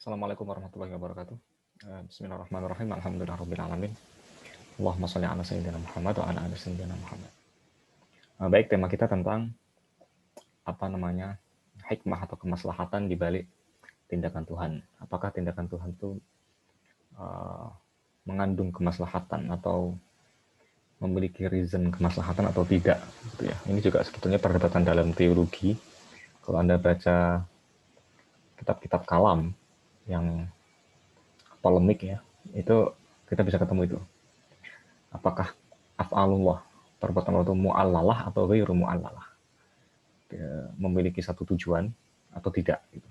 Assalamualaikum warahmatullahi wabarakatuh. Bismillahirrahmanirrahim. Alhamdulillahirrahmanirrahim. Allahumma sholli ala sayyidina Muhammad wa ala ali sayyidina Muhammad. Baik, tema kita tentang hikmah atau kemaslahatan di balik tindakan Tuhan. Apakah tindakan Tuhan itu mengandung kemaslahatan atau memiliki reason kemaslahatan atau tidak, gitu ya. Ini juga sebetulnya perdebatan dalam teologi. Kalau Anda baca kitab-kitab kalam yang polemik ya, itu kita bisa ketemu itu. Apakah af'alullah, perbuatan Allah itu mu'allalah atau ghairu mu'allalah, memiliki satu tujuan atau tidak gitu.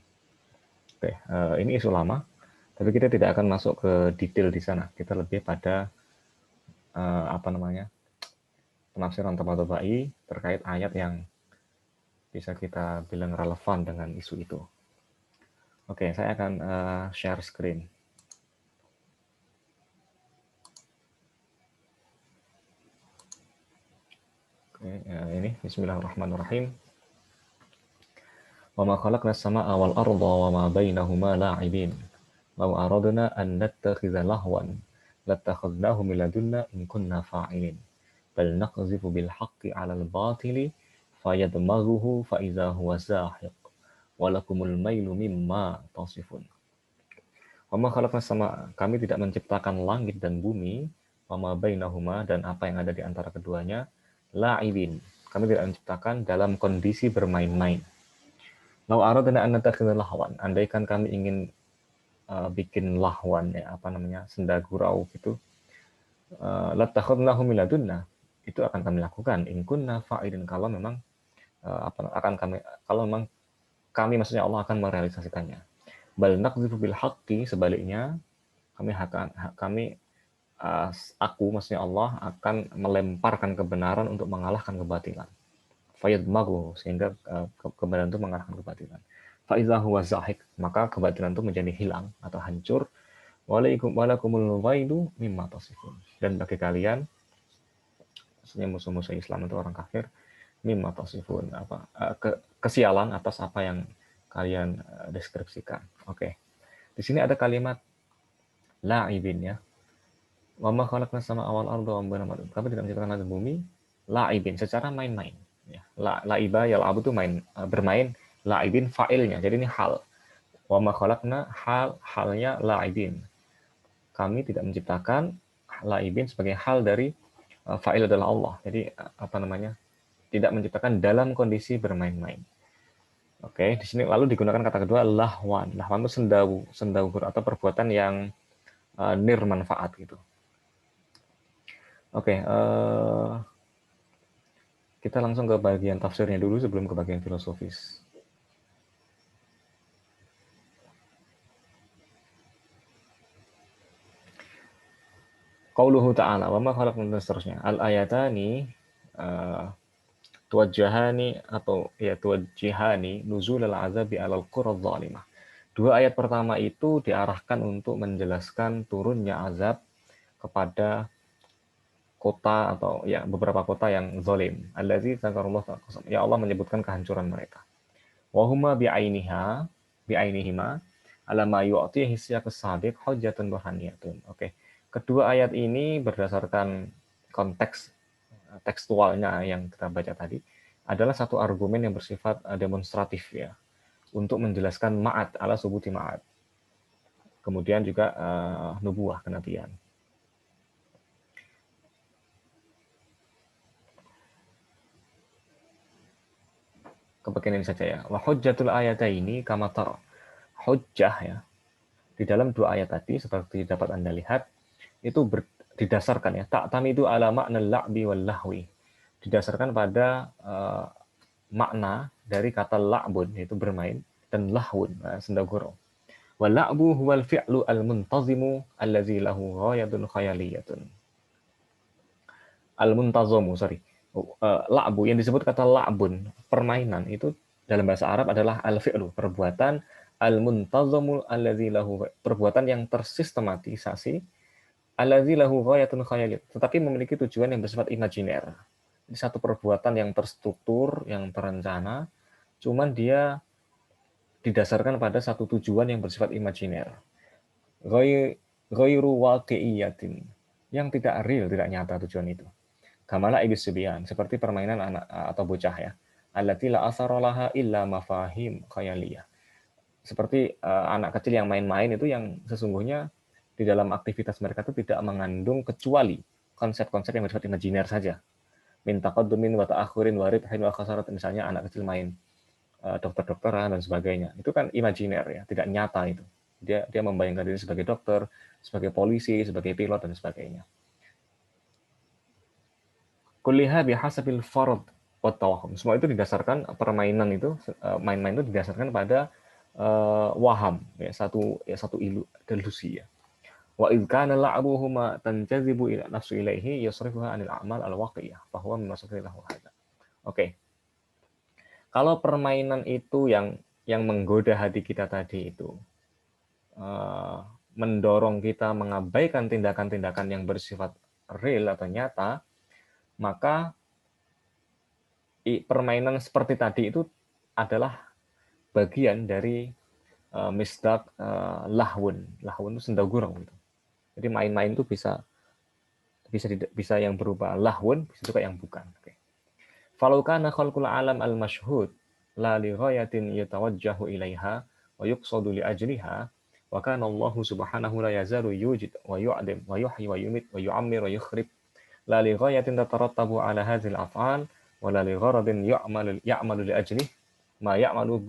Oke, ini isu lama, tapi kita tidak akan masuk ke detail di sana. Kita lebih pada penafsiran taba'i terkait ayat yang bisa kita bilang relevan dengan isu itu. Oke, saya akan share screen. Oke, ini Bismillahirrahmanirrahim. Wa ma khalaqna as-samaa'a wal arda wa ma bainahuma la'ibin. Law aradna an nattakhidha lahwan lattakhadnahu min ladunna in kunna fa'ilin. Bal naqdhifu bil haqqi 'alal batili fayadmaghuhu fa idza huwa zahiq. Wa lakumul mailu mimma tasifun. Wa ma khalaqna as-samaa'a, kami tidak menciptakan langit dan bumi, wa ma bainahuma, dan apa yang ada di antara keduanya, la'ibin. Kami tidak menciptakan dalam kondisi bermain-main. Lau aradna an nattakhidha lahwan, andaikan kami ingin bikin lahwan ya, senda gurau gitu, latakhadnahu min ladunna, itu akan kami lakukan in kunna fa'ilin, kalau memang kalau memang kami, maksudnya Allah, akan merealisasikannya. Bal naqdhifu bil haqqi, sebaliknya aku, maksudnya Allah, akan melemparkan kebenaran untuk mengalahkan kebatilan. Fayadmaghu, sehingga kebenaran itu mengalahkan kebatilan. Faiza huwa zahik, maka kebatilan itu menjadi hilang atau hancur. Walakumul wailu mimma tasifun, dan bagi kalian, maksudnya musuh-musuh Islam itu orang kafir, mimma tasifun, kesialan atas apa yang kalian deskripsikan. Oke. Di sini ada kalimat la'ibin ya. Wa ma khalaqna sama awal arda wa bainahuma. Kami tidak menciptakan langit dan bumi la'ibin, secara main-main. Ya. La'iba yal'abu itu main, bermain. La'ibin fa'ilnya. Jadi ini hal. Wa ma khalaqna, halnya la'ibin. Kami tidak menciptakan la'ibin sebagai hal dari fa'il adalah Allah. Jadi tidak menciptakan dalam kondisi bermain-main. Oke, di sini lalu digunakan kata kedua lahwan. Lahwan itu sendau atau perbuatan yang nirmanfaat gitu. Oke, kita langsung ke bagian tafsirnya dulu sebelum ke bagian filosofis. Qauluhu ta'ala wa ma khalaqna, dan seterusnya. Al-ayatani tuwajjihani nuzul al-azabi alal qura zalimah. Dua ayat pertama itu diarahkan untuk menjelaskan turunnya azab kepada kota atau ya beberapa kota yang zalim. Allazi zakarullah, ya Allah menyebutkan kehancuran mereka. Wa huma bi'ainihima ala ma yu'tihi siyaqus sabiq hujjatun burhaniyatun. Oke. Kedua ayat ini berdasarkan konteks tekstualnya yang kita baca tadi adalah satu argumen yang bersifat demonstratif ya, untuk menjelaskan ma'at ala subuti ma'at. Kemudian juga nubuah, kenabian. Ke bagian ini saja ya. Wa hujjatul ayataini kama tara. Hujjah ya. Di dalam dua ayat tadi seperti dapat Anda lihat itu didasarkan ya, ta'tami itu ala makna la'bi wal lahwi. Didasarkan pada makna dari kata la'bun, yaitu bermain, dan lahwun, senda gurau. Wa la'bu huwal fi'lu al-muntazimu allazi lahu ghayatun khayaliyatun. Al-muntazamu, la'bu, yang disebut kata la'bun, permainan, itu dalam bahasa Arab adalah al-fi'lu, perbuatan, al-muntazamu allazi lahu, perbuatan yang tersistematisasi, allazi lahu ghayatun khayaliyatun, tetapi memiliki tujuan yang bersifat imajiner. Ini satu perbuatan yang terstruktur, yang terencana, cuman dia didasarkan pada satu tujuan yang bersifat imajiner. Ghairu waqi'iyatin, yang tidak real, tidak nyata tujuan itu. Kamala ibis subyan, seperti permainan anak atau bocah ya. Allati la asara laha illa mafahim khayaliyah. Seperti anak kecil yang main-main itu yang sesungguhnya di dalam aktivitas mereka itu tidak mengandung kecuali konsep-konsep yang bersifat imajiner saja. Min taqaddumin wa ta'akhurin wa ribhin wa khasarat, misalnya anak kecil main dokter-dokteran dan sebagainya. Itu kan imajiner ya, tidak nyata itu. Dia membayangkan diri sebagai dokter, sebagai polisi, sebagai pilot dan sebagainya. Kulliha bihasabil farad wa tawahum. Semua itu didasarkan permainan itu, main-main itu didasarkan pada waham, ya satu delusi ya. Wa idh kana la'abuhuma tanjazibu ila nafsu ilaihi yusrifuha anil a'mal al-waqiyah bahwa memasuki lahu hada. Oke. Kalau permainan itu yang menggoda hati kita tadi itu mendorong kita mengabaikan tindakan-tindakan yang bersifat real atau nyata, maka permainan seperti tadi itu adalah bagian dari misdak lahwun. Lahwun itu senda gurau gitu. Jadi main-main itu bisa yang berupa lahwun, bisa juga yang bukan. Okay. Falau kana khalqul alam al-mashhud la li ghayatin yatawajjahu ilaiha wa yuqsadu li ajliha wa kana Allah subhanahu la yazalu yujid wa yu'dim wa yuhyi wa yumit wa yu'ammir wa yukhrib la li ghayatin tatarattabu ala hadhil af'al wa la li gharadin ya'malu li ajlih ma ya'malu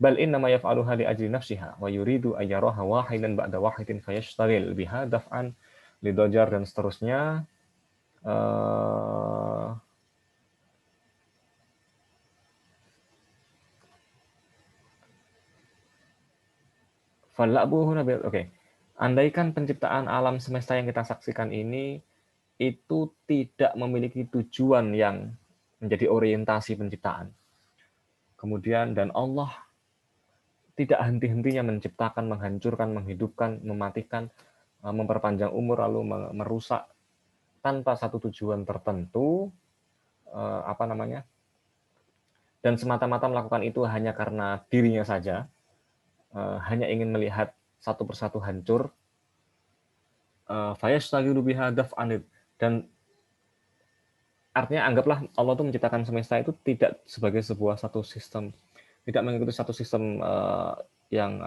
bal inna ma yaf'aluha li ajli nafsiha wa yuridu ayyaraha wahidan ba'da wahidin fayashtaghil biha daf'an lidajar dan seterusnya. Oke. Andaikan penciptaan alam semesta yang kita saksikan ini itu tidak memiliki tujuan yang menjadi orientasi penciptaan. Kemudian dan Allah tidak henti-hentinya menciptakan, menghancurkan, menghidupkan, mematikan, memperpanjang umur lalu merusak tanpa satu tujuan tertentu, dan semata-mata melakukan itu hanya karena dirinya saja, hanya ingin melihat satu persatu hancur, dan artinya anggaplah Allah itu menciptakan semesta itu tidak sebagai sebuah satu sistem, tidak mengikuti satu sistem yang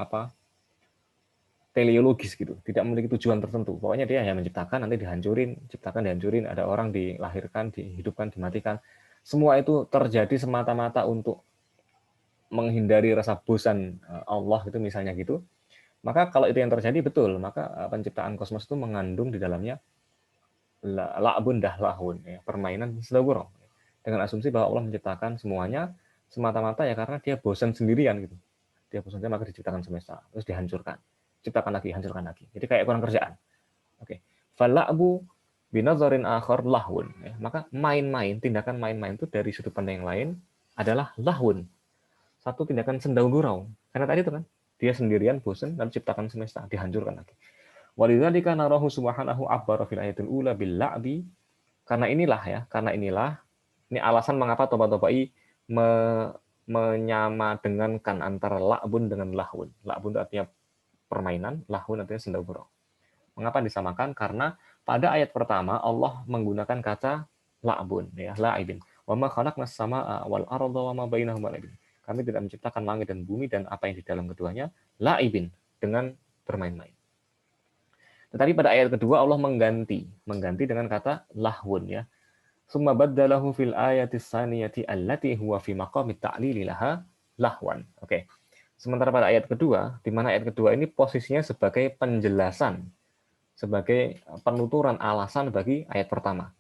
teleologis gitu, tidak memiliki tujuan tertentu. Pokoknya dia hanya menciptakan, nanti dihancurin, ciptakan, dihancurin, ada orang dilahirkan, dihidupkan, dimatikan. Semua itu terjadi semata-mata untuk menghindari rasa bosan Allah itu misalnya gitu. Maka kalau itu yang terjadi betul, maka penciptaan kosmos itu mengandung di dalamnya la'bun dahlahun, ya, permainan sedawurong. Dengan asumsi bahwa Allah menciptakan semuanya semata-mata ya karena dia bosan sendirian gitu. Dia bosan sendirian maka diciptakan semesta, terus dihancurkan. Ciptakan lagi, hancurkan lagi. Jadi kayak kurang kerjaan. Oke. Fala'bu binazarin akhar lahun. Ya, maka main-main, tindakan main-main itu dari sudut pandang yang lain adalah lahun. Satu tindakan sendau-gurau. Karena tadi itu kan, dia sendirian bosan dan ciptakan semesta, dihancurkan lagi. Walidzalika narahu subhanahu abbara fil ayatil ula bil la'bi. Karena inilah ini alasan mengapa Toba-Tobai menyamadengankan antara la'bun dengan lahun. La'bun itu artinya permainan, lahun artinya senda-gurau. Mengapa disamakan? Karena pada ayat pertama Allah menggunakan kata la'bun, ya, la'ibin. Wa ma khalaqnas samaa wal arda wa ma bainahuma la'ibin. Kami tidak menciptakan langit dan bumi dan apa yang di dalam keduanya la'ibin, dengan bermain-main. Tetapi pada ayat kedua Allah mengganti dengan kata lahwun, ya. Summa baddalahu fil ayati tsaniyati allati huwa fi maqami ta'lili laha lahwan. Oke. Sementara pada ayat kedua, di mana ayat kedua ini posisinya sebagai penjelasan, sebagai penuturan alasan bagi ayat pertama.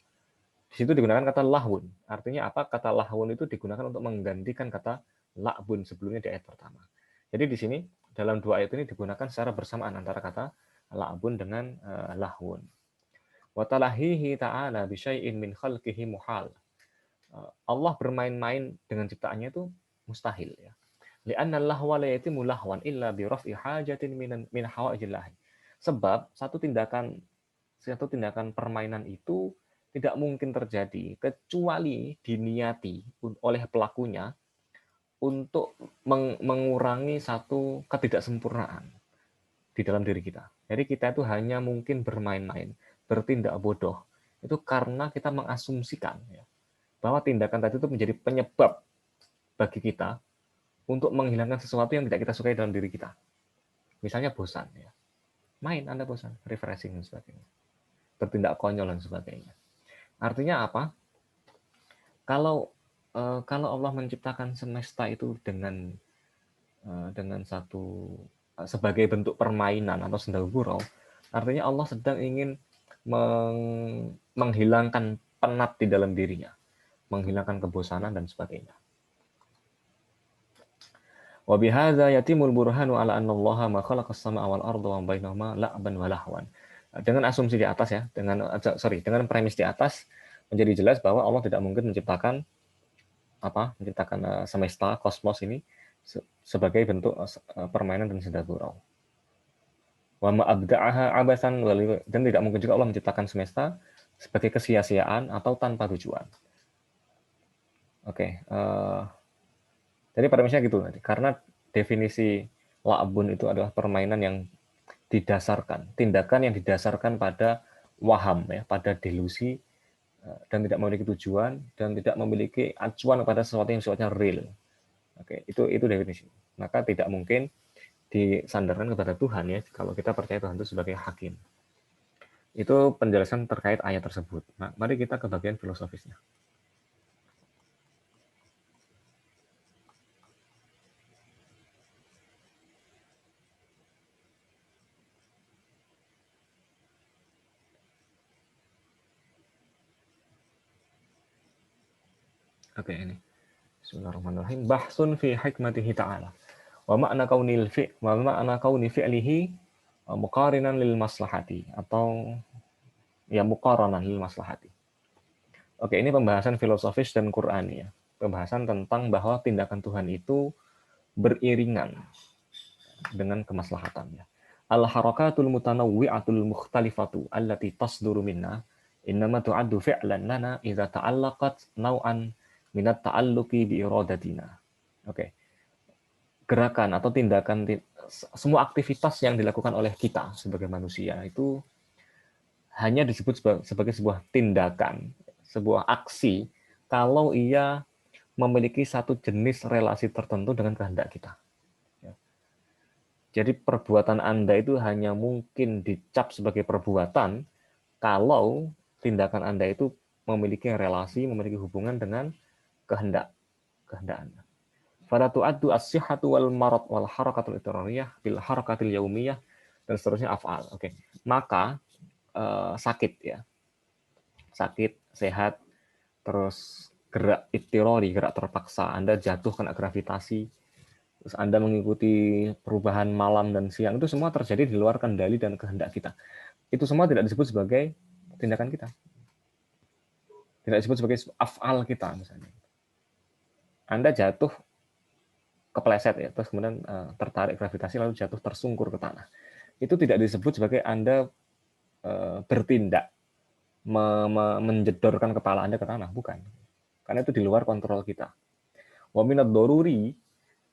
Di situ digunakan kata lahwun. Artinya apa? Kata lahwun itu digunakan untuk menggantikan kata la'bun sebelumnya di ayat pertama. Jadi di sini dalam dua ayat ini digunakan secara bersamaan antara kata la'bun dengan lahwun. Wa talahihi ta'ala bi syai'in min khalqihi muhal. Allah bermain-main dengan ciptaannya itu mustahil, ya. Li'anna lahwa la yatimu lahwan illa bi raf'i hajatin min hawaijillah. Sebab satu tindakan permainan itu tidak mungkin terjadi kecuali diniati oleh pelakunya untuk mengurangi satu ketidaksempurnaan di dalam diri kita. Jadi kita itu hanya mungkin bermain-main, bertindak bodoh. Itu karena kita mengasumsikan ya, bahwa tindakan tadi itu menjadi penyebab bagi kita untuk menghilangkan sesuatu yang tidak kita sukai dalam diri kita. Misalnya bosan ya. Main Anda bosan, refreshing dan sebagainya. Bertindak konyol dan sebagainya. Artinya apa? Kalau kalau Allah menciptakan semesta itu dengan satu sebagai bentuk permainan atau senda gurau, artinya Allah sedang ingin menghilangkan penat di dalam dirinya, menghilangkan kebosanan dan sebagainya. Wa bihadza yatimul burhanu ala anna Allah ma khalaqas samaa wal arda wa bainahuma la'ban wa lahwan. Dengan asumsi di atas ya, dengan premis di atas menjadi jelas bahwa Allah tidak mungkin menciptakan semesta kosmos ini sebagai bentuk permainan dan senda gurau. Wa ma abda'aha abasan, dan tidak mungkin juga Allah menciptakan semesta sebagai kesia-siaan atau tanpa tujuan. Oke, jadi premisnya gitu tadi. Karena definisi la'bun itu adalah permainan yang didasarkan, tindakan yang didasarkan pada waham ya, pada delusi dan tidak memiliki tujuan dan tidak memiliki acuan pada sesuatu yang sifatnya real. Oke, itu definisi. Maka tidak mungkin disandarkan kepada Tuhan ya kalau kita percaya Tuhan itu sebagai hakim. Itu penjelasan terkait ayat tersebut. Nah, mari kita ke bagian filosofisnya. Oke, ini. Bismillahirrahmanirrahim. Bahsun fi hikmatihi ta'ala. Wa ma'na kauni fi'lihi muqarinan lil maslahati atau ya muqaranan lil maslahati. Oke, ini pembahasan filosofis dan Qur'ani ya. Pembahasan tentang bahwa tindakan Tuhan itu beriringan dengan kemaslahatannya. Al-harakatul mutanawwi'atul mukhtalifatu allati tasduru minna innama tu'addu fi'lan lana idza ta'allaqat naw'an minat ta'alluqi bi iradatina. Oke. Gerakan atau tindakan semua aktivitas yang dilakukan oleh kita sebagai manusia itu hanya disebut sebagai sebuah tindakan, sebuah aksi kalau ia memiliki satu jenis relasi tertentu dengan kehendak kita. Jadi perbuatan Anda itu hanya mungkin dicap sebagai perbuatan kalau tindakan Anda itu memiliki relasi, memiliki hubungan dengan kehendak Anda. Fala tu'addu as-sihhatu wal marad wal harakatul idrariyah bil harakatil yaumiyah dan seterusnya af'al. Oke. Maka sakit ya. Sakit, sehat, terus gerak ittirari, gerak terpaksa, Anda jatuh kena gravitasi, terus Anda mengikuti perubahan malam dan siang, itu semua terjadi di luar kendali dan kehendak kita. Itu semua tidak disebut sebagai tindakan kita. Tidak disebut sebagai af'al kita misalnya. Anda jatuh kepleset ya, terus kemudian tertarik gravitasi lalu jatuh tersungkur ke tanah. Itu tidak disebut sebagai Anda bertindak menjedorkan kepala Anda ke tanah, bukan. Karena itu di luar kontrol kita. Wa minad daruri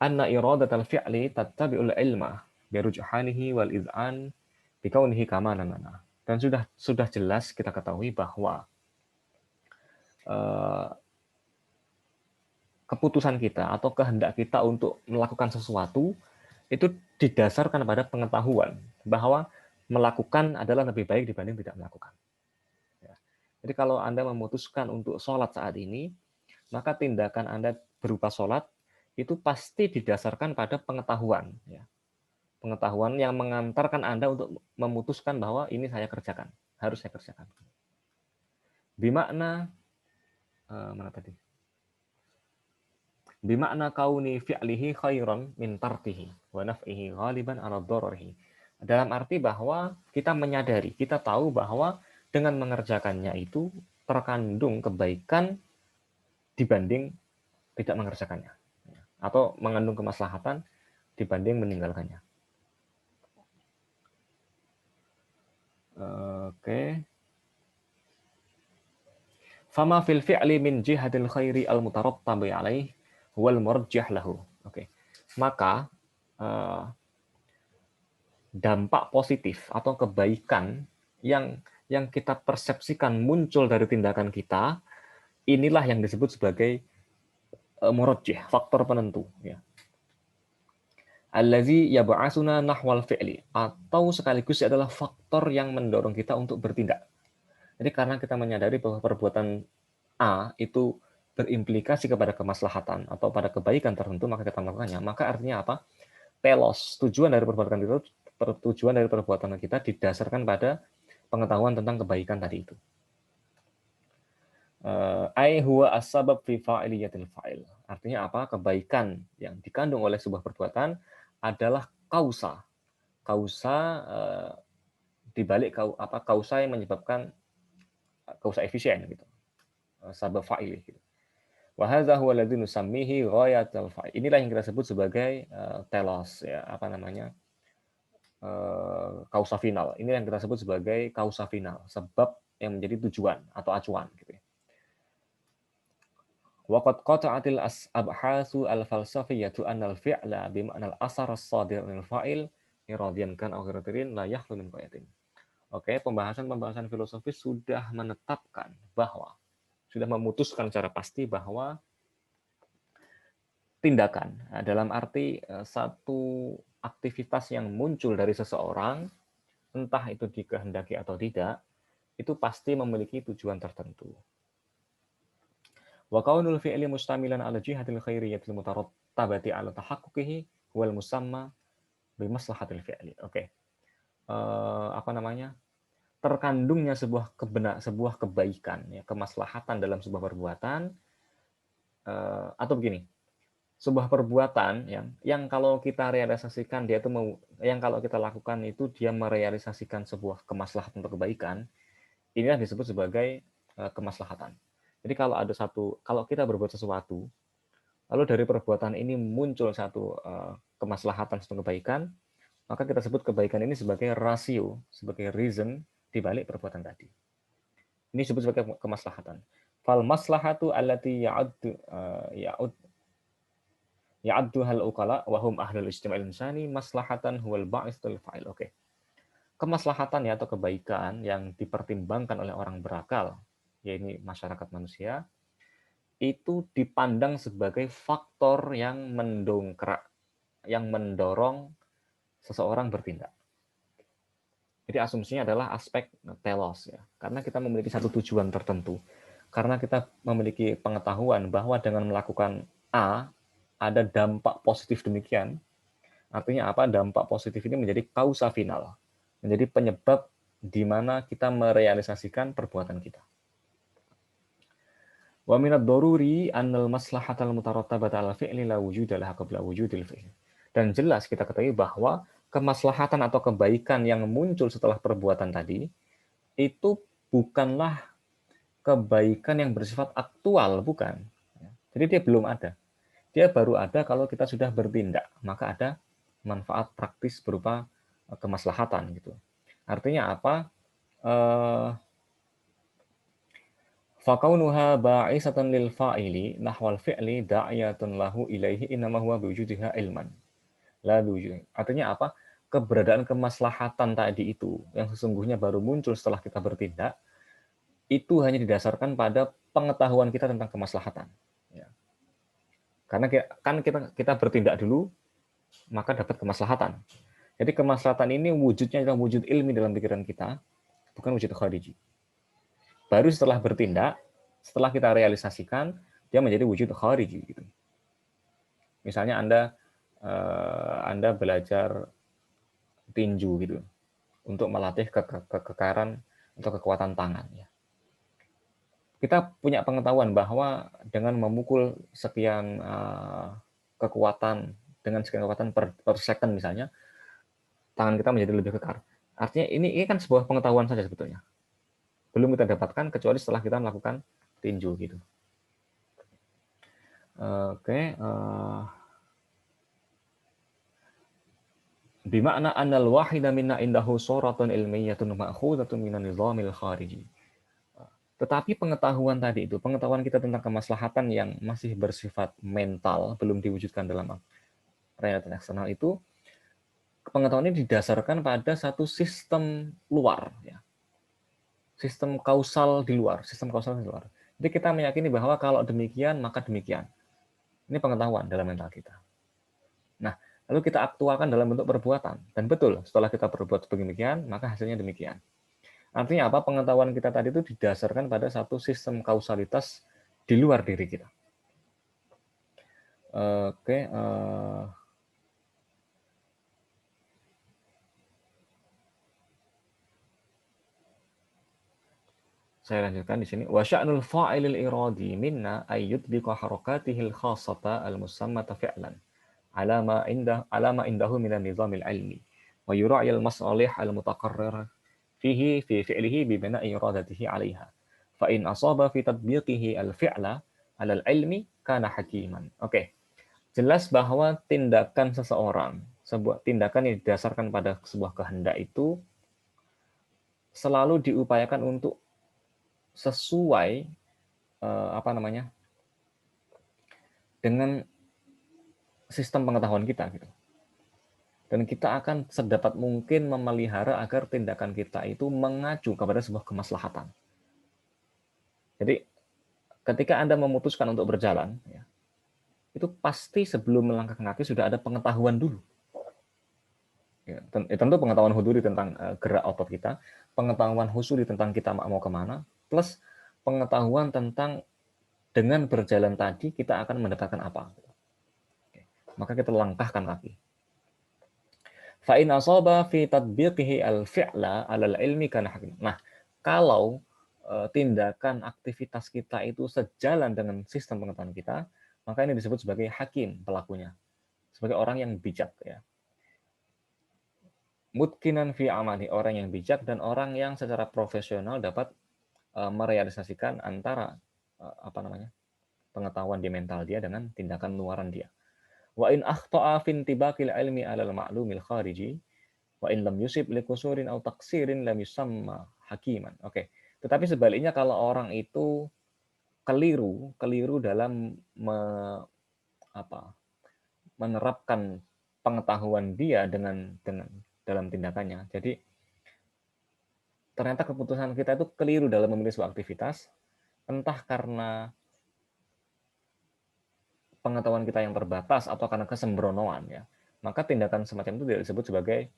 anna iradatal fi'li tattabi'ul ilma bi rujhanihi wal iz'an bi kaunihi kamanan lana. Dan sudah jelas kita ketahui bahwa keputusan kita atau kehendak kita untuk melakukan sesuatu itu didasarkan pada pengetahuan bahwa melakukan adalah lebih baik dibanding tidak melakukan. Ya. Jadi kalau Anda memutuskan untuk sholat saat ini, maka tindakan Anda berupa sholat itu pasti didasarkan pada pengetahuan. Ya. Pengetahuan yang mengantarkan Anda untuk memutuskan bahwa ini saya kerjakan, harus saya kerjakan. Bimakna, mana tadi? Bimakna kauni fi'lihi khairan min tarkihi wa naf'ihi ghaliban ala dhararihi. Dalam arti bahwa kita menyadari, kita tahu bahwa dengan mengerjakannya itu terkandung kebaikan dibanding tidak mengerjakannya. Atau mengandung kemaslahatan dibanding meninggalkannya. Oke. Fama fil fi'li min jihadil khairi al-mutarattabi alaih wal murjah lahu. Oke. Maka dampak positif atau kebaikan yang kita persepsikan muncul dari tindakan kita, inilah yang disebut sebagai murajjih, faktor penentu, ya. Allazi yab'asuna nahwal fi'li, atau sekaligus adalah faktor yang mendorong kita untuk bertindak. Jadi karena kita menyadari bahwa perbuatan A itu berimplikasi kepada kemaslahatan atau pada kebaikan tertentu, maka kita melakukannya. Maka artinya apa? Telos, tujuan dari perbuatan kita didasarkan pada pengetahuan tentang kebaikan tadi itu. Ai huwa as-sabab fi fa'iliyatil fa'il. Artinya apa? Kebaikan yang dikandung oleh sebuah perbuatan adalah kausa. Kausa dibalik kausa yang menyebabkan kausa efisien gitu. Sabab fa'il gitu. Wa hadza huwa alladzi nusammihi ghayatul fa'il. Inilah yang kita sebut sebagai telos, ya, apa namanya? Kausa final. Ini yang kita sebut sebagai kausa final, sebab yang menjadi tujuan atau acuan gitu ya. Waqad qata'atil abhasu al-falsafiyyatu anna al-fi'la bima'na al-asar as-sadir minal fa'il iradiyan kan aw ghairin la yakhlu min qayatin. Oke, pembahasan filosofis sudah menetapkan bahwa sudah memutuskan secara pasti bahwa tindakan dalam arti satu aktivitas yang muncul dari seseorang, entah itu dikehendaki atau tidak, itu pasti memiliki tujuan tertentu. Wa kaunul fi'li mustamilan ala jihatil khairiyatil mutarattabati ala tahaqquqihi wal musamma bi maslahatil fi'li. Oke. Apa namanya? Terkandungnya sebuah kebaikan, ya, kemaslahatan dalam sebuah perbuatan, atau begini, sebuah perbuatan yang kalau kita realisasikan dia itu yang kalau kita lakukan itu dia merealisasikan sebuah kemaslahatan atau kebaikan, inilah disebut sebagai kemaslahatan. Jadi kalau kita berbuat sesuatu, lalu dari perbuatan ini muncul satu kemaslahatan, satu kebaikan, maka kita sebut kebaikan ini sebagai rasio, sebagai reason di balik perbuatan tadi. Ini disebut sebagai kemaslahatan. Fal maslahatu allati ya'addu hal uqala wa hum ahlul istima'il insani maslahatan huwal ba'isul fa'il. Oke. Kemaslahatan ya atau kebaikan yang dipertimbangkan oleh orang berakal, yaitu masyarakat manusia, itu dipandang sebagai faktor yang mendorong seseorang bertindak. Jadi asumsinya adalah aspek telos, ya. Karena kita memiliki satu tujuan tertentu. Karena kita memiliki pengetahuan bahwa dengan melakukan A ada dampak positif demikian. Artinya apa? Dampak positif ini menjadi kausa final, menjadi penyebab di mana kita merealisasikan perbuatan kita. Wa minad daruri annal maslahatal mutarattabata ala fi'li la wujuda laha qabla wujudil fi'li. Dan jelas kita ketahui bahwa kemaslahatan atau kebaikan yang muncul setelah perbuatan tadi itu bukanlah kebaikan yang bersifat aktual, bukan. Jadi dia belum ada. Dia baru ada kalau kita sudah bertindak, maka ada manfaat praktis berupa kemaslahatan gitu. Artinya apa? Fakaunuha ba'isatan lil fa'ili nahwal fi'li da'iyatun lahu ilaihi innama huwa biwujudiha ilman. La biwujud. Artinya apa? Keberadaan kemaslahatan tadi itu yang sesungguhnya baru muncul setelah kita bertindak, itu hanya didasarkan pada pengetahuan kita tentang kemaslahatan. Ya. Karena kan kita bertindak dulu, maka dapat kemaslahatan. Jadi kemaslahatan ini wujudnya adalah wujud ilmi dalam pikiran kita, bukan wujud khariji. Baru setelah bertindak, setelah kita realisasikan, dia menjadi wujud khariji. Gitu. Misalnya Anda belajar tinju gitu, untuk melatih kekekaran atau kekuatan tangan. Ya. Kita punya pengetahuan bahwa dengan memukul sekian kekuatan, dengan sekian kekuatan per second misalnya, tangan kita menjadi lebih kekar. Artinya ini kan sebuah pengetahuan saja sebetulnya. Belum kita dapatkan kecuali setelah kita melakukan tinju gitu. Oke. Bima'na annal wahida minna indahu suratun ilmiyyatun ma'khudatun minan nizamil khariji. Tetapi pengetahuan tadi itu, pengetahuan kita tentang kemaslahatan yang masih bersifat mental, belum diwujudkan dalam realitas eksternal itu, pengetahuan ini didasarkan pada satu sistem luar, ya. Sistem kausal di luar, sistem kausal di luar. Jadi kita meyakini bahwa kalau demikian, maka demikian. Ini pengetahuan dalam mental kita. Nah, lalu kita aktualkan dalam bentuk perbuatan. Dan betul, setelah kita berbuat demikian, maka hasilnya demikian. Artinya apa? Pengetahuan kita tadi itu didasarkan pada satu sistem kausalitas di luar diri kita. Oke, saya lanjutkan di sini. Wa sya'nul fa'ilil iradi minna ay yutbiqa harakatihil khassata al-musammata fi'lan ala ma indahu min an-nizamil ilmi wa yura'il masalih al-mutaqarrir fihi fi fi'lihi bi bina'i iradatihi 'alaiha. Fa in asaba fi tatbiqihi al-fi'la 'ala al-ilmi kana hakiman. Oke. Jelas bahwa tindakan seseorang, sebuah tindakan yang didasarkan pada sebuah kehendak itu selalu diupayakan untuk sesuai dengan sistem pengetahuan kita gitu. Dan kita akan sedapat mungkin memelihara agar tindakan kita itu mengacu kepada sebuah kemaslahatan. Jadi ketika Anda memutuskan untuk berjalan, ya, itu pasti sebelum melangkahkan kaki sudah ada pengetahuan dulu. Ya, tentu pengetahuan huduri tentang gerak otot kita, pengetahuan husuli tentang kita mau kemana, plus pengetahuan tentang dengan berjalan tadi kita akan mendapatkan apa. Maka kita langkahkan kaki. Fa in asaba fi tatbiqihi al-fi'la 'ala al-ilmi kana hakim. Nah, kalau tindakan aktivitas kita itu sejalan dengan sistem pengetahuan kita, maka ini disebut sebagai hakim pelakunya, sebagai orang yang bijak, ya. Mutkinan fi amali, orang yang bijak dan orang yang secara profesional dapat merealisasikan antara pengetahuan di mental dia dengan tindakan luaran dia. Wa in akhta'a fi intibaqil ilmi 'ala al-ma'lumil khariji wa in lam yusib li qusurin aw taqsirin lam yusamma hakiman. Oke. Tetapi sebaliknya kalau orang itu keliru dalam menerapkan pengetahuan dia dengan dalam tindakannya. Jadi ternyata keputusan kita itu keliru dalam memilih sebuah aktivitas, entah karena pengetahuan kita yang terbatas atau karena kesembronoan, ya, maka tindakan semacam itu tidak disebut sebagai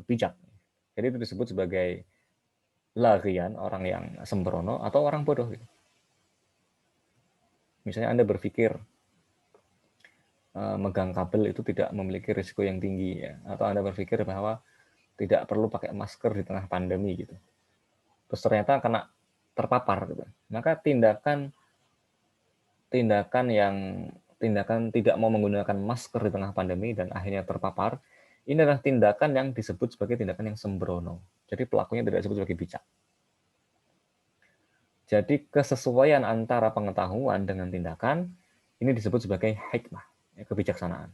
bijak. Jadi itu disebut sebagai larian, orang yang sembrono atau orang bodoh. Gitu. Misalnya Anda berpikir megang kabel itu tidak memiliki risiko yang tinggi, ya, atau Anda berpikir bahwa tidak perlu pakai masker di tengah pandemi gitu. Terus ternyata kena terpapar gitu. Maka tindakan tidak mau menggunakan masker di tengah pandemi dan akhirnya terpapar, ini adalah tindakan yang disebut sebagai tindakan yang sembrono. Jadi pelakunya tidak disebut sebagai bijak. Jadi kesesuaian antara pengetahuan dengan tindakan ini disebut sebagai hikmah, kebijaksanaan.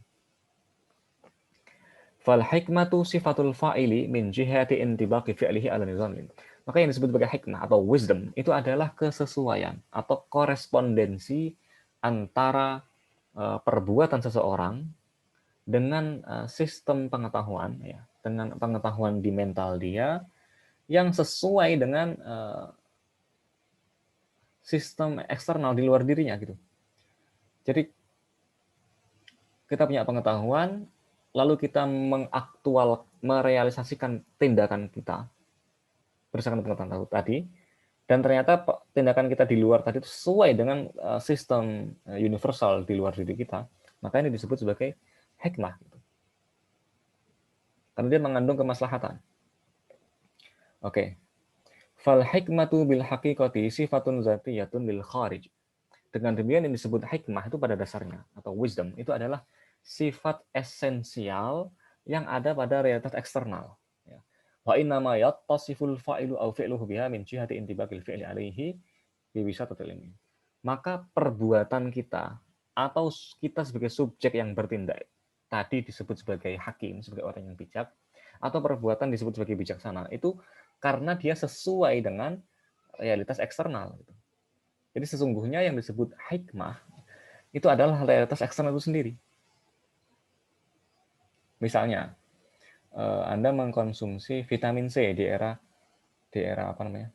Fal hikmatu sifatul fa'ili min jihati intibaqi fi'lihi ala nizamin. Maka yang disebut sebagai hikmah atau wisdom itu adalah kesesuaian atau korespondensi antara perbuatan seseorang dengan sistem pengetahuan, ya, dengan pengetahuan di mental dia yang sesuai dengan sistem eksternal di luar dirinya gitu. Jadi kita punya pengetahuan, lalu kita merealisasikan tindakan kita berdasarkan pengetahuan tadi, dan ternyata tindakan kita di luar tadi sesuai dengan sistem universal di luar diri kita, maka ini disebut sebagai hikmah. Gitu. Karena dia mengandung kemaslahatan. Oke. Fal hikmatu bil haqiqati sifatun zatiyatun lil kharij. Dengan demikian yang disebut hikmah itu pada dasarnya atau wisdom itu adalah sifat esensial yang ada pada realitas eksternal. Wa inna ma yattasiful fa'ilu aw fi'luhu biha min jihati intibaqil fi'li alaihi bi wisatatil ilmi. Maka perbuatan kita atau kita sebagai subjek yang bertindak tadi disebut sebagai hakim, sebagai orang yang bijak, atau perbuatan disebut sebagai bijaksana itu karena dia sesuai dengan realitas eksternal. Gitu. Jadi sesungguhnya yang disebut hikmah itu adalah realitas eksternal itu sendiri. Misalnya, Anda mengkonsumsi vitamin C di era apa namanya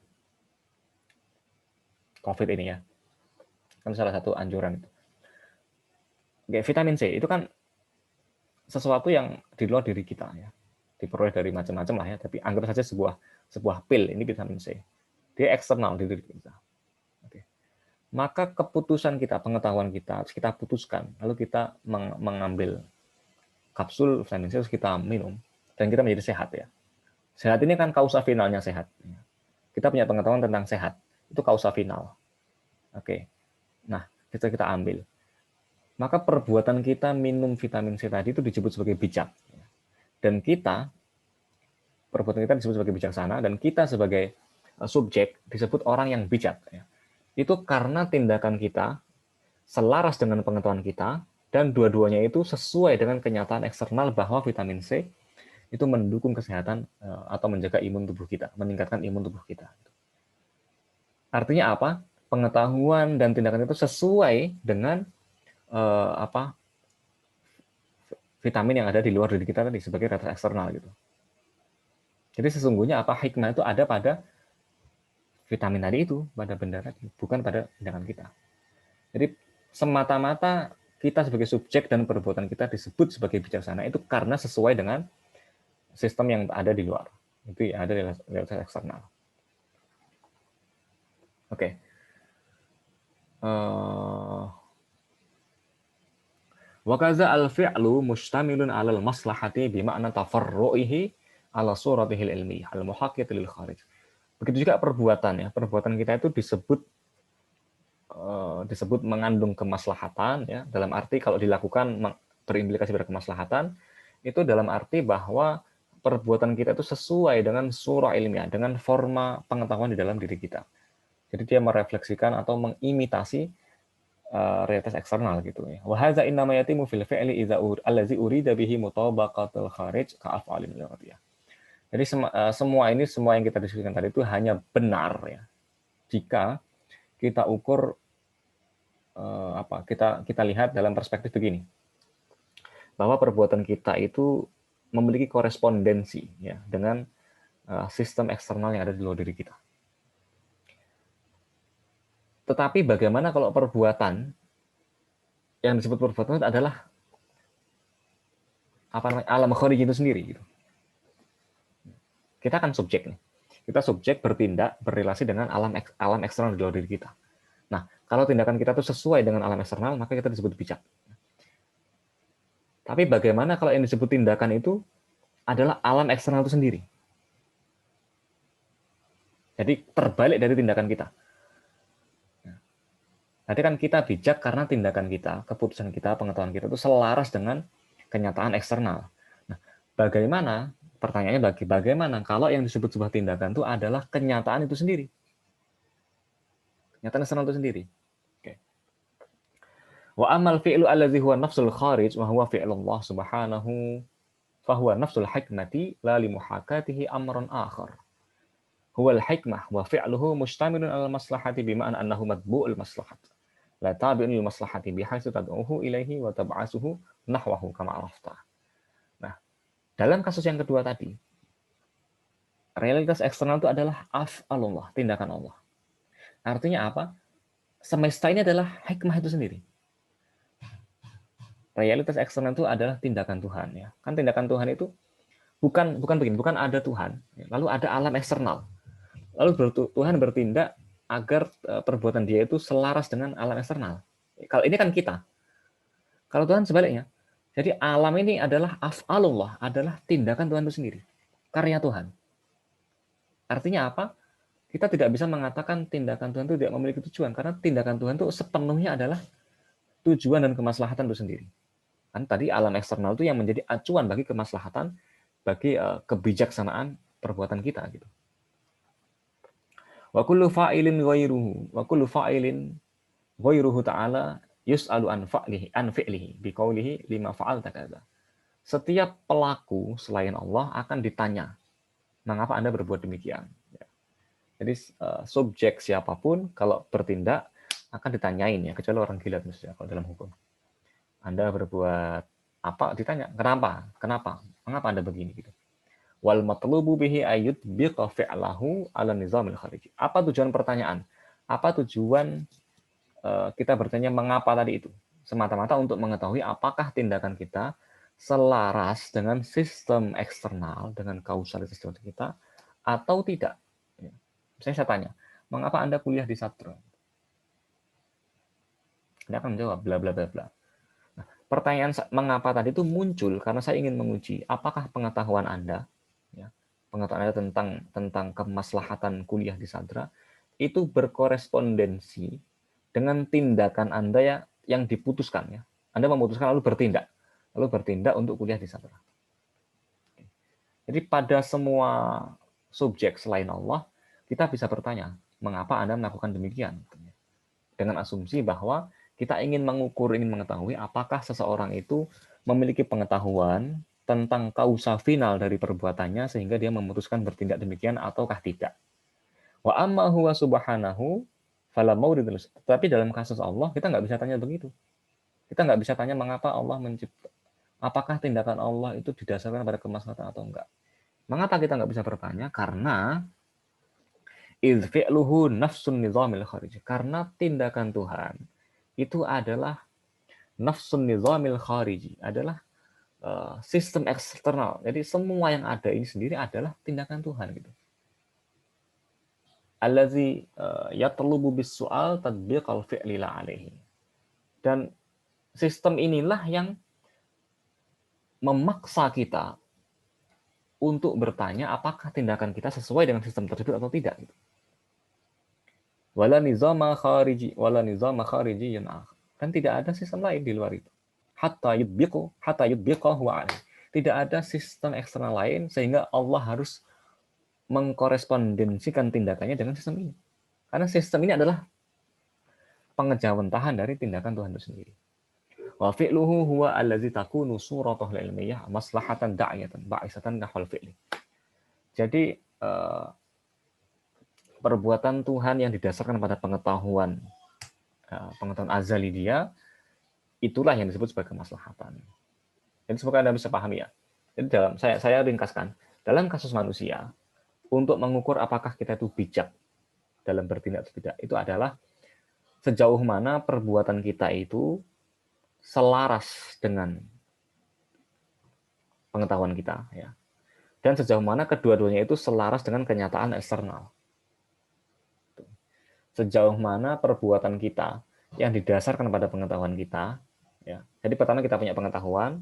COVID ini ya, kan salah satu anjuran itu. Kayak vitamin C itu kan sesuatu yang di luar diri kita ya, diperoleh dari macam-macam lah ya. Tapi anggap saja sebuah pil ini vitamin C, dia eksternal di diri kita. Oke. Maka keputusan kita, pengetahuan kita harus kita putuskan, lalu kita mengambil kapsul vitamin C, terus kita minum dan kita menjadi sehat ya. Sehat ini kan kausa finalnya sehat. Kita punya pengetahuan tentang sehat, itu kausa final. Oke. Nah, kita ambil. Maka perbuatan kita minum vitamin C tadi itu disebut sebagai bijak. Dan perbuatan kita disebut sebagai bijaksana, dan kita sebagai subjek disebut orang yang bijak. Itu karena tindakan kita selaras dengan pengetahuan kita, dan dua-duanya itu sesuai dengan kenyataan eksternal bahwa vitamin C itu mendukung kesehatan atau menjaga imun tubuh kita, meningkatkan imun tubuh kita. Artinya apa? Pengetahuan dan tindakan itu sesuai dengan vitamin yang ada di luar diri kita tadi sebagai realitas eksternal gitu. Jadi sesungguhnya apa hikmah itu ada pada vitamin tadi itu, pada benda tadi, bukan pada tindakan kita. Jadi semata-mata kita sebagai subjek dan perbuatan kita disebut sebagai bijaksana itu karena sesuai dengan sistem yang ada di luar. Itu ya, ada realitas eksternal. Oke. Wa kaza al-fi'lu mustamilun 'alal maslahati bi ma'na tafarru'ihi 'ala suratihil ilmiyah al-muhaqqqiq lil kharij. Begitu juga perbuatan ya. Perbuatan kita itu disebut mengandung kemaslahatan ya, dalam arti kalau dilakukan berimplikasi pada kemaslahatan, itu dalam arti bahwa perbuatan kita itu sesuai dengan surah ilmiah, dengan forma pengetahuan di dalam diri kita. Jadi dia merefleksikan atau mengimitasi realitas eksternal gitu ya. Wa hadza innama yatimu fil fi'li idza allazi urida bihi mutabaqatul kharij ka af'alin lughattiyah. Jadi semua yang kita diskusikan tadi itu hanya benar ya jika kita ukur kita lihat dalam perspektif begini, bahwa perbuatan kita itu memiliki korespondensi ya dengan sistem eksternal yang ada di luar diri kita. Tetapi bagaimana kalau perbuatan yang disebut perbuatan itu adalah alam kharij itu sendiri gitu. Kita kan subjek nih. Kita subjek bertindak, berrelasi dengan alam eksternal di luar diri kita. Nah, kalau tindakan kita itu sesuai dengan alam eksternal, maka kita disebut bijak. Tapi bagaimana kalau yang disebut tindakan itu adalah alam eksternal itu sendiri? Jadi terbalik dari tindakan kita. Nanti kan kita bijak karena tindakan kita, keputusan kita, pengetahuan kita itu selaras dengan kenyataan eksternal. Nah, bagaimana? Pertanyaannya bagaimana kalau yang disebut sebuah tindakan itu adalah kenyataan itu sendiri? Kenyataan eksternal itu sendiri. Oke. Wa amal fi'lu allazi huwa nafsul kharij wa huwa fi'lullah subhanahu fa huwa nafsul hikmati la li muhakatihi amran akhar. Huwa al-hikmah wa fi'luhu mustamilun 'ala al-maslahati bima'na annahu matbu'ul maslahat. La tabi'un lil maslahati bihaitsu tad'uhu ilaihi wa tab'asuhu nahwahu kama arafta. Nah, dalam kasus yang kedua tadi, realitas eksternal itu adalah af'alullah, tindakan Allah. Artinya apa? Semesta ini adalah hikmah itu sendiri. Realitas eksternal itu adalah tindakan Tuhan ya. Kan tindakan Tuhan itu bukan begini, bukan ada Tuhan, lalu ada alam eksternal. Lalu Tuhan bertindak agar perbuatan dia itu selaras dengan alam eksternal. Kalau ini kan kita. Kalau Tuhan sebaliknya. Jadi alam ini adalah af'alullah, adalah tindakan Tuhan itu sendiri. Karya Tuhan. Artinya apa? Kita tidak bisa mengatakan tindakan Tuhan itu tidak memiliki tujuan. Karena tindakan Tuhan itu sepenuhnya adalah tujuan dan kemaslahatan itu sendiri. Kan tadi alam eksternal itu yang menjadi acuan bagi kemaslahatan, bagi kebijaksanaan perbuatan kita gitu. Wa kullu fa'ilin ghairuhu ta'ala yus'alu an fi'lihi biqaulihi lima fa'alta kadza. Setiap pelaku selain Allah akan ditanya, mengapa Anda berbuat demikian? Jadi subjek siapapun kalau bertindak akan ditanyain ya, kecuali orang gila maksudnya kalau dalam hukum. Anda berbuat apa ditanya, kenapa? Kenapa? Mengapa Anda begini gitu. Wal matlubu bihi ayyutbiqa fi'lahu 'ala nizamil khariji. Apa tujuan pertanyaan? Apa tujuan kita bertanya mengapa tadi itu? Semata-mata untuk mengetahui apakah tindakan kita selaras dengan sistem eksternal, dengan kausalitas kita, atau tidak. Ya. Misalnya saya tanya, mengapa Anda kuliah di Sastra? Anda akan menjawab, bla bla bla bla. Nah, pertanyaan mengapa tadi itu muncul karena saya ingin menguji apakah pengetahuan Anda, ya, pengetahuan Anda tentang kemaslahatan kuliah di Sadra itu berkorespondensi dengan tindakan Anda yang diputuskan ya. Anda memutuskan lalu bertindak untuk kuliah di Sadra. Jadi pada semua subjek selain Allah, kita bisa bertanya, mengapa Anda melakukan demikian? Dengan asumsi bahwa kita ingin mengukur, ingin mengetahui apakah seseorang itu memiliki pengetahuan tentang kausa final dari perbuatannya sehingga dia memutuskan bertindak demikian ataukah tidak. Wa amma huwa subhanahu fala mauridul. Tapi dalam kasus Allah kita nggak bisa tanya begitu. Kita nggak bisa tanya mengapa Allah mencipta, apakah tindakan Allah itu didasarkan pada kemaslahatan atau enggak. Mengapa kita nggak bisa bertanya? Karena idh fi'luhu nafsun nizamil kharij. Karena tindakan Tuhan itu adalah nafsun nizamil khariji, adalah sistem eksternal. Jadi semua yang ada ini sendiri adalah tindakan Tuhan gitu. Allazi yatlubu bis-su'al tadbiqal fi'li la alaihi. Dan sistem inilah yang memaksa kita untuk bertanya apakah tindakan kita sesuai dengan sistem tersebut atau tidak gitu. Wala nizama khariji dan tidak ada sistem lain di luar itu. Hatta yudbiqahu alaihi. Tidak ada sistem eksternal lain sehingga Allah harus mengkorespondensikan tindakannya dengan sistem ini. Karena sistem ini adalah pengejawentahan dari tindakan Tuhan itu sendiri. Wa fi'luhu huwa allazi takunu suratuhu ilmiyah maslahatan da'iyatan ba'isatan nahwal fi'li. Jadi perbuatan Tuhan yang didasarkan pada pengetahuan azali dia, itulah yang disebut sebagai kemaslahatan. Jadi semoga Anda bisa pahami ya. Jadi dalam saya ringkaskan, dalam kasus manusia, untuk mengukur apakah kita itu bijak dalam bertindak atau tidak, itu adalah sejauh mana perbuatan kita itu selaras dengan pengetahuan kita, ya. Dan sejauh mana kedua-duanya itu selaras dengan kenyataan eksternal. Sejauh mana perbuatan kita yang didasarkan pada pengetahuan kita, ya. Jadi pertama kita punya pengetahuan,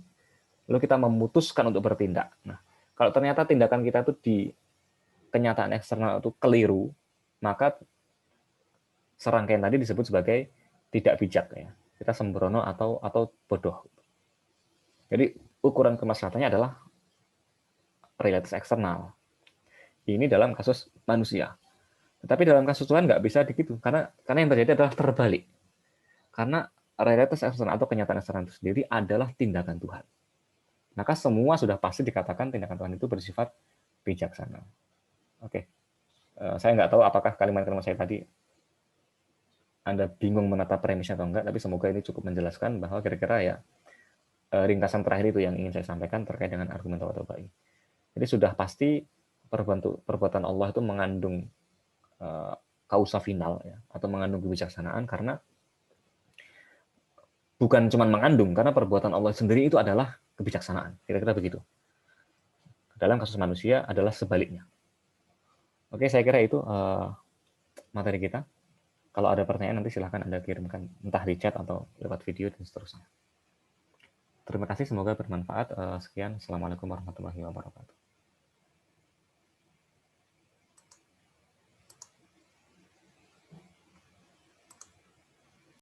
lalu kita memutuskan untuk bertindak. Nah, kalau ternyata tindakan kita itu di kenyataan eksternal itu keliru, maka serangkaian tadi disebut sebagai tidak bijak ya. Kita sembrono atau bodoh. Jadi ukuran kemaslahatannya adalah realitas eksternal. Ini dalam kasus manusia. Tetapi dalam kasus Tuhan nggak bisa begitu, karena yang terjadi adalah terbalik. Karena realitas eksternal atau kenyataan eksternal itu sendiri adalah tindakan Tuhan. Maka semua sudah pasti dikatakan tindakan Tuhan itu bersifat bijaksana. Oke, saya nggak tahu apakah kalimat-kalimat saya tadi Anda bingung menata premisnya atau enggak, tapi semoga ini cukup menjelaskan bahwa kira-kira ya ringkasan terakhir itu yang ingin saya sampaikan terkait dengan argumen tawabai. Jadi sudah pasti perbuatan Allah itu mengandung kausa final ya, atau mengandung kebijaksanaan, karena bukan cuma mengandung, karena perbuatan Allah sendiri itu adalah kebijaksanaan. Kira-kira begitu. Dalam kasus manusia adalah sebaliknya. Oke, saya kira itu materi kita. Kalau ada pertanyaan nanti silahkan Anda kirimkan entah di chat atau lewat video dan seterusnya. Terima kasih, semoga bermanfaat. Sekian, Assalamualaikum warahmatullahi wabarakatuh.